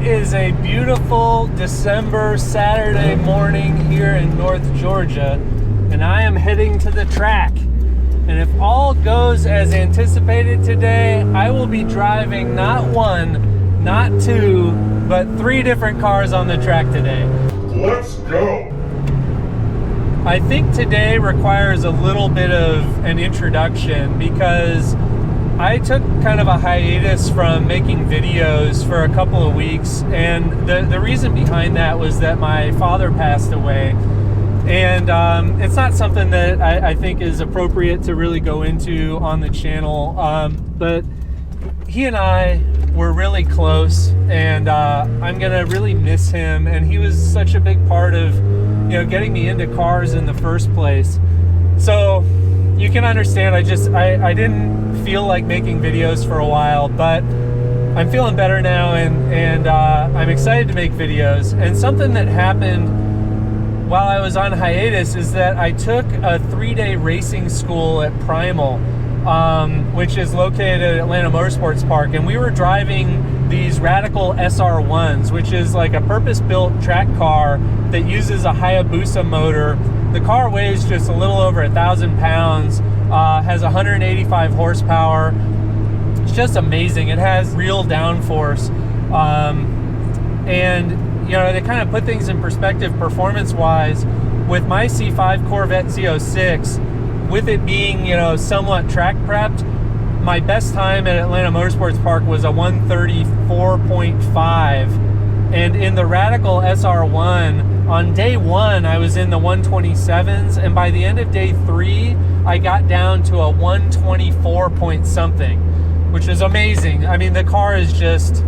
is a beautiful December Saturday morning here in North Georgia, and I am heading to the track. And if all goes as anticipated today, I will be driving not one, not two, but 3 different cars on the track today. Let's go! I think today requires a little bit of an introduction because I took kind of a hiatus from making videos for a couple of weeks, and the reason behind that was that my father passed away. And it's not something that I think is appropriate to really go into on the channel, but he and I were really close, and I'm gonna really miss him. And he was such a big part of, you know, getting me into cars in the first place. So you can understand, I didn't feel like making videos for a while, but I'm feeling better now, and I'm excited to make videos. And something that happened while I was on hiatus is that I took a 3-day racing school at Primal, which is located at Atlanta Motorsports Park, and we were driving these Radical SR1s, which is like a purpose-built track car that uses a Hayabusa motor. The car weighs just a little over 1,000 pounds, has 185 horsepower. It's just amazing. It has real downforce, and you know, to kind of put things in perspective performance-wise, with my C5 Corvette Z06, with it being, you know, somewhat track prepped, my best time at Atlanta Motorsports Park was a 134.5, and in the Radical SR1, on day 1, I was in the 127s, and by the end of day 3, I got down to a 124 point something, which is amazing. I mean, the car is just,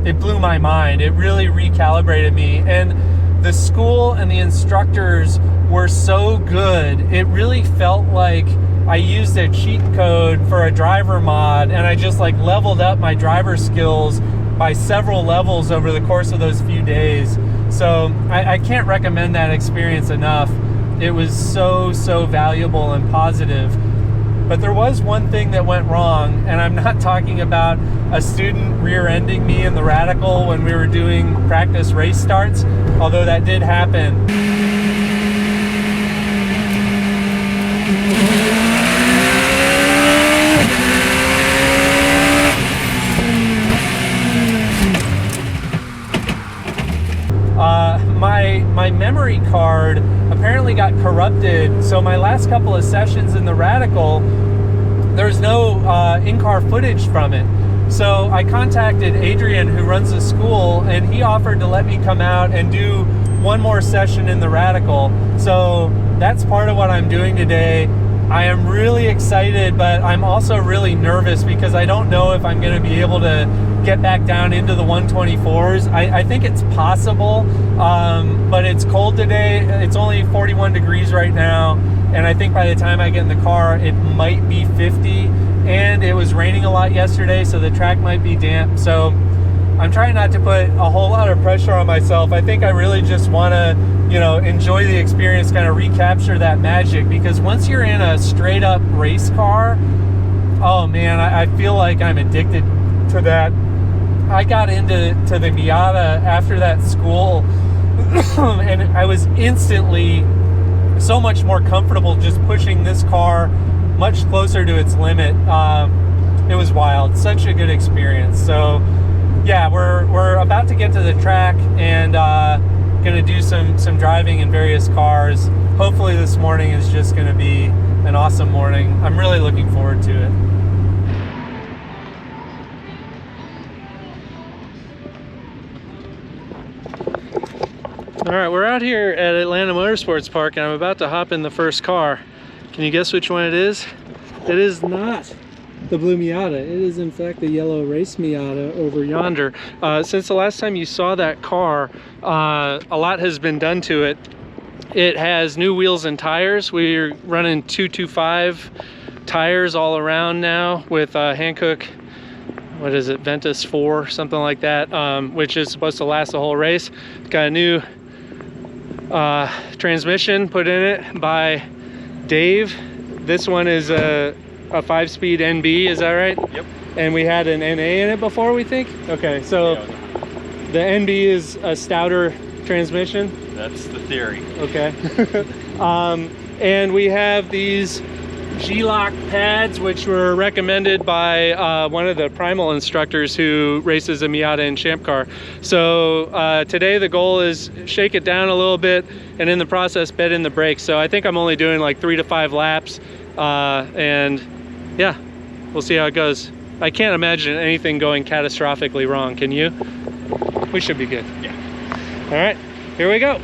it blew my mind. It really recalibrated me, and the school and the instructors were so good. It really felt like I used a cheat code for a driver mod, and I just like leveled up my driver skills by several levels over the course of those few days. So I can't recommend that experience enough. It was so valuable and positive. But there was one thing that went wrong, and I'm not talking about a student rear-ending me in the Radical when we were doing practice race starts, although that did happen. My memory card apparently got corrupted, so my last couple of sessions in the Radical, there's no in-car footage from it. So I contacted Adrian, who runs the school, and he offered to let me come out and do one more session in the Radical. So that's part of what I'm doing today. I am really excited, but I'm also really nervous because I don't know if I'm going to be able to get back down into the 124s. I think it's possible, but it's cold today. It's only 41 degrees right now, and I think by the time I get in the car, it might be 50, and it was raining a lot yesterday, so the track might be damp. So I'm trying not to put a whole lot of pressure on myself. I think I really just want to, you know, enjoy the experience, kind of recapture that magic, because once you're in a straight up race car, oh man, I feel like I'm addicted to that. I got into the Miata after that school, and I was instantly so much more comfortable just pushing this car much closer to its limit. It was wild, such a good experience. So yeah, we're about to get to the track, and gonna do some driving in various cars. Hopefully this morning is just gonna be an awesome morning. I'm really looking forward to it. All right, we're out here at Atlanta Motorsports Park, and I'm about to hop in the first car. Can you guess which one it is? It is not the blue Miata. It is in fact the yellow race Miata over yonder. Since the last time you saw that car, a lot has been done to it. It has new wheels and tires. We're running 225 tires all around now with Hankook, what is it, Ventus 4, something like that, which is supposed to last the whole race. Got a new transmission put in it by Dave. This one is a 5-speed NB, is that right? Yep. And we had an NA in it before, we think? Okay, so The NB is a stouter transmission. That's the theory. Okay. And we have these G-Lock pads, which were recommended by one of the primal instructors who races a Miata and Champcar. So today the goal is shake it down a little bit, and in the process bed in the brakes. So I think I'm only doing like 3 to 5 laps, and yeah, we'll see how it goes. I can't imagine anything going catastrophically wrong, can you? We should be good. Yeah. All right, here we go.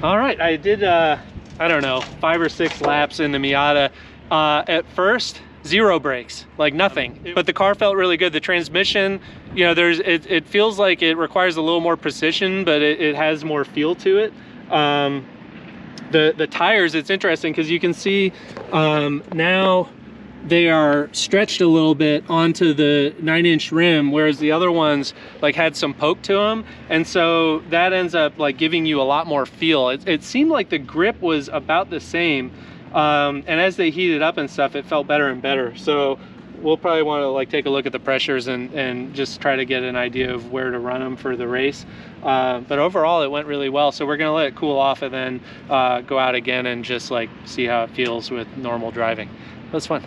All right, I did, I don't know, 5 or 6 laps in the Miata. At first, 0 brakes, like nothing. But the car felt really good. The transmission, you know, it feels like it requires a little more precision, but it has more feel to it. The tires, it's interesting because you can see now they are stretched a little bit onto the 9-inch rim, whereas the other ones like had some poke to them, and so that ends up like giving you a lot more feel. It seemed like the grip was about the same, and as they heated up and stuff, it felt better and better. So we'll probably want to like take a look at the pressures and just try to get an idea of where to run them for the race. But overall it went really well, so we're gonna let it cool off and then go out again and just like see how it feels with normal driving. That's fun.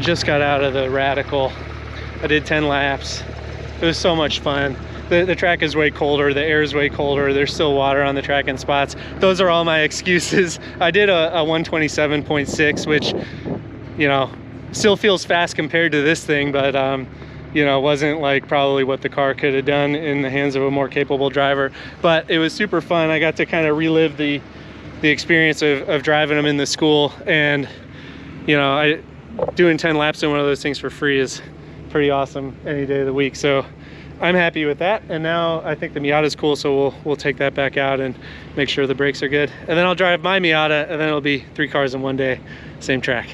just got out of the Radical. I did 10 laps. It was so much fun. The track is way colder, the air is way colder, there's still water on the track in spots. Those are all my excuses. I did a 127.6, which, you know, still feels fast compared to this thing, but you know, wasn't like probably what the car could have done in the hands of a more capable driver. But it was super fun. I got to kind of relive the experience of driving them in the school, and you know, doing 10 laps in one of those things for free is pretty awesome any day of the week. So I'm happy with that. And now I think the Miata's cool, so we'll take that back out and make sure the brakes are good. And then I'll drive my Miata, and then it'll be 3 cars in one day, same track.